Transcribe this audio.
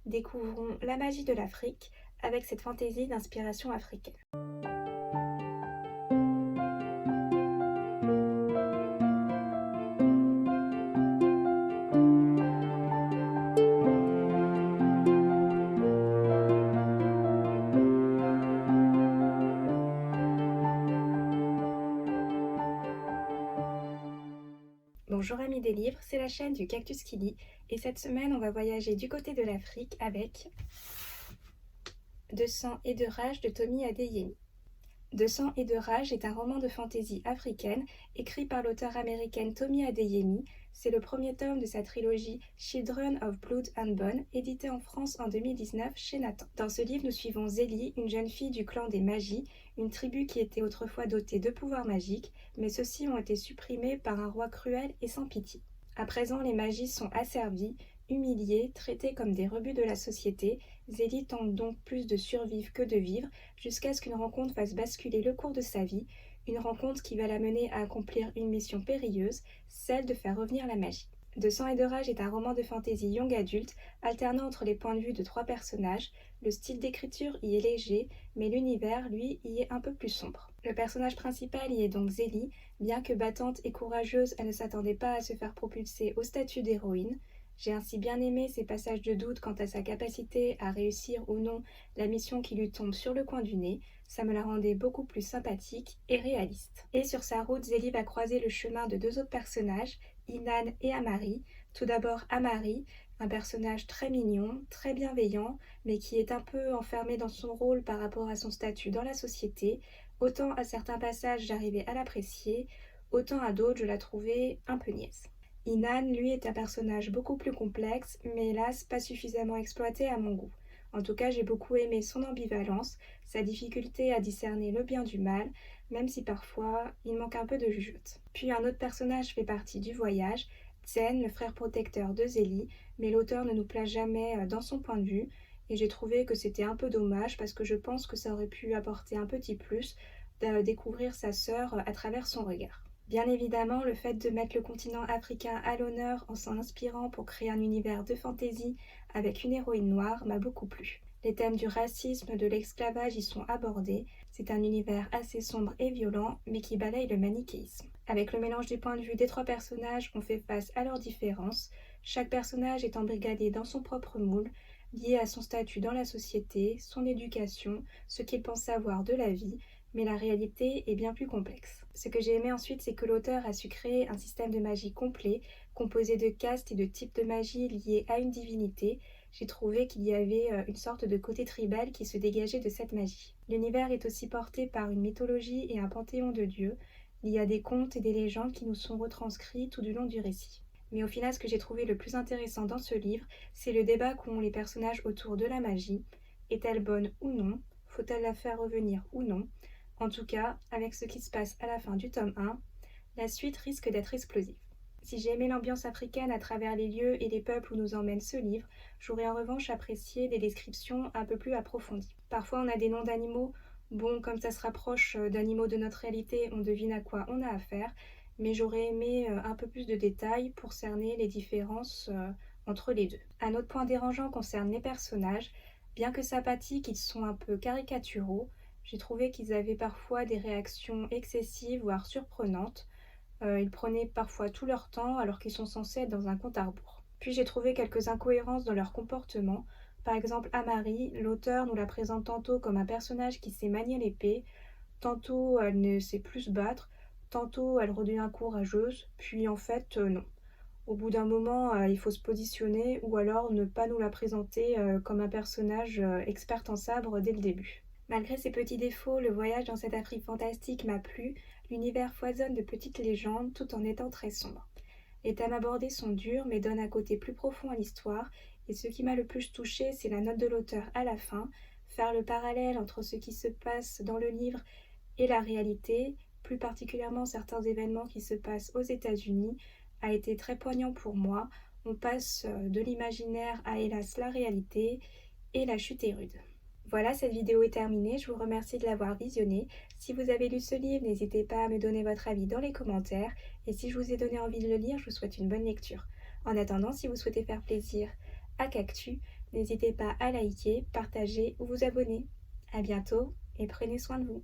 Découvrons la magie de l'Afrique avec cette fantaisie d'inspiration africaine. Bonjour amis des livres, c'est la chaîne du Cactus qui lit et cette semaine on va voyager du côté de l'Afrique avec De sang et de rage de Tomi Adeyemi. De sang et de rage est un roman de fantaisie africaine écrit par l'auteure américaine Tomi Adeyemi. C'est le premier tome de sa trilogie Children of Blood and Bone, édité en France en 2019 chez Nathan. Dans ce livre, nous suivons Zélie, une jeune fille du clan des Magies, une tribu qui était autrefois dotée de pouvoirs magiques, mais ceux-ci ont été supprimés par un roi cruel et sans pitié. À présent, les Magies sont asservies, humiliées, traitées comme des rebuts de la société. Zélie tente donc plus de survivre que de vivre, jusqu'à ce qu'une rencontre fasse basculer le cours de sa vie, une rencontre qui va la mener à accomplir une mission périlleuse, celle de faire revenir la magie. De sang et de rage est un roman de fantasy young adulte, alternant entre les points de vue de trois personnages. Le style d'écriture y est léger, mais l'univers, lui, y est un peu plus sombre. Le personnage principal y est donc Zélie. Bien que battante et courageuse, elle ne s'attendait pas à se faire propulser au statut d'héroïne. J'ai ainsi bien aimé ces passages de doute quant à sa capacité à réussir ou non la mission qui lui tombe sur le coin du nez. Ça me la rendait beaucoup plus sympathique et réaliste. Et sur sa route, Zélie va croiser le chemin de deux autres personnages, Inan et Amari. Tout d'abord Amari, un personnage très mignon, très bienveillant, mais qui est un peu enfermé dans son rôle par rapport à son statut dans la société. Autant à certains passages j'arrivais à l'apprécier, autant à d'autres je la trouvais un peu niaise. Inan, lui, est un personnage beaucoup plus complexe, mais hélas pas suffisamment exploité à mon goût. En tout cas, j'ai beaucoup aimé son ambivalence, sa difficulté à discerner le bien du mal, même si parfois il manque un peu de jugeote. Puis un autre personnage fait partie du voyage, Zen, le frère protecteur de Zélie, mais l'auteur ne nous place jamais dans son point de vue, et j'ai trouvé que c'était un peu dommage parce que je pense que ça aurait pu apporter un petit plus de découvrir sa sœur à travers son regard. Bien évidemment, le fait de mettre le continent africain à l'honneur en s'en inspirant pour créer un univers de fantaisie avec une héroïne noire m'a beaucoup plu. Les thèmes du racisme, de l'esclavage y sont abordés. C'est un univers assez sombre et violent, mais qui balaye le manichéisme. Avec le mélange des points de vue des trois personnages, on fait face à leurs différences. Chaque personnage est embrigadé dans son propre moule, lié à son statut dans la société, son éducation, ce qu'il pense savoir de la vie, mais la réalité est bien plus complexe. Ce que j'ai aimé ensuite, c'est que l'auteur a su créer un système de magie complet, composé de castes et de types de magie liés à une divinité. J'ai trouvé qu'il y avait une sorte de côté tribal qui se dégageait de cette magie. L'univers est aussi porté par une mythologie et un panthéon de dieux. Il y a des contes et des légendes qui nous sont retranscrits tout du long du récit. Mais au final, ce que j'ai trouvé le plus intéressant dans ce livre, c'est le débat qu'ont les personnages autour de la magie. Est-elle bonne ou non? Faut-elle la faire revenir ou non? En tout cas, avec ce qui se passe à la fin du tome 1, la suite risque d'être explosive. Si j'ai aimé l'ambiance africaine à travers les lieux et les peuples où nous emmène ce livre, j'aurais en revanche apprécié des descriptions un peu plus approfondies. Parfois on a des noms d'animaux, bon comme ça se rapproche d'animaux de notre réalité, on devine à quoi on a affaire, mais j'aurais aimé un peu plus de détails pour cerner les différences entre les deux. Un autre point dérangeant concerne les personnages. Bien que sympathiques, ils sont un peu caricaturaux. J'ai trouvé qu'ils avaient parfois des réactions excessives, voire surprenantes. Ils prenaient parfois tout leur temps alors qu'ils sont censés être dans un compte à rebours. Puis j'ai trouvé quelques incohérences dans leur comportement. Par exemple, Amari, l'auteur nous la présente tantôt comme un personnage qui sait manier l'épée, tantôt elle ne sait plus se battre, tantôt elle redevient courageuse, puis en fait non. Au bout d'un moment, il faut se positionner ou alors ne pas nous la présenter comme un personnage expert en sabre dès le début. Malgré ses petits défauts, le voyage dans cette Afrique fantastique m'a plu. L'univers foisonne de petites légendes tout en étant très sombre. Les thèmes abordés sont durs mais donnent un côté plus profond à l'histoire et ce qui m'a le plus touché, c'est la note de l'auteur à la fin. Faire le parallèle entre ce qui se passe dans le livre et la réalité, plus particulièrement certains événements qui se passent aux États-Unis, a été très poignant pour moi. On passe de l'imaginaire à hélas la réalité et la chute est rude. Voilà, cette vidéo est terminée, je vous remercie de l'avoir visionnée. Si vous avez lu ce livre, n'hésitez pas à me donner votre avis dans les commentaires. Et si je vous ai donné envie de le lire, je vous souhaite une bonne lecture. En attendant, si vous souhaitez faire plaisir à Cactus, N'hésitez pas à liker, partager ou vous abonner. À bientôt et prenez soin de vous.